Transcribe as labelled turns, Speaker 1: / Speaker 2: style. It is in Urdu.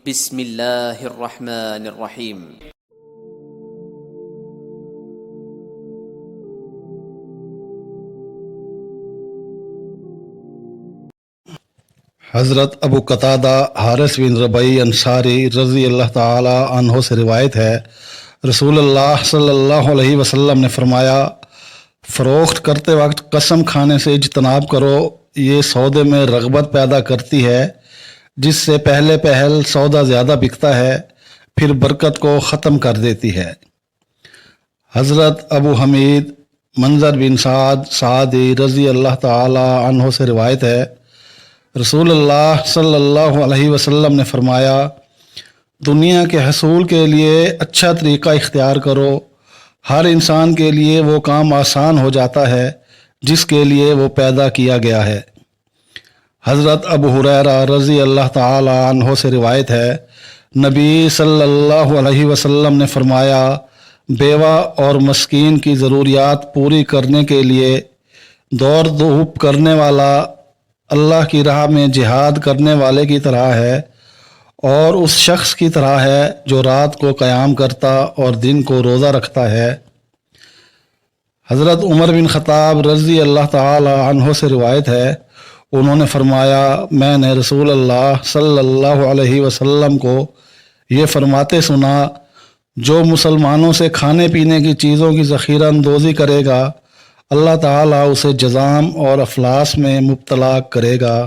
Speaker 1: بسم اللہ الرحمن الرحیم۔
Speaker 2: حضرت ابو قتادہ حارث بن ربیع انصاری رضی اللہ تعالی عنہ سے روایت ہے، رسول اللہ صلی اللہ علیہ وسلم نے فرمایا، فروخت کرتے وقت قسم کھانے سے اجتناب کرو، یہ سودے میں رغبت پیدا کرتی ہے، جس سے پہلے پہل سودا زیادہ بکتا ہے، پھر برکت کو ختم کر دیتی ہے۔ حضرت ابو حمید منظر بن سعدی رضی اللہ تعالی عنہ سے روایت ہے، رسول اللہ صلی اللہ علیہ وسلم نے فرمایا، دنیا کے حصول کے لیے اچھا طریقہ اختیار کرو، ہر انسان کے لیے وہ کام آسان ہو جاتا ہے جس کے لیے وہ پیدا کیا گیا ہے۔ حضرت ابو ہریرہ رضی اللہ تعالی عنہ سے روایت ہے، نبی صلی اللہ علیہ وسلم نے فرمایا، بیوہ اور مسکین کی ضروریات پوری کرنے کے لیے دوڑ دھوپ کرنے والا اللہ کی راہ میں جہاد کرنے والے کی طرح ہے، اور اس شخص کی طرح ہے جو رات کو قیام کرتا اور دن کو روزہ رکھتا ہے۔ حضرت عمر بن خطاب رضی اللہ تعالی عنہ سے روایت ہے، انہوں نے فرمایا، میں نے رسول اللہ صلی اللہ علیہ وسلم کو یہ فرماتے سنا، جو مسلمانوں سے کھانے پینے کی چیزوں کی ذخیرہ اندوزی کرے گا، اللہ تعالیٰ اسے جذام اور افلاس میں مبتلا کرے گا۔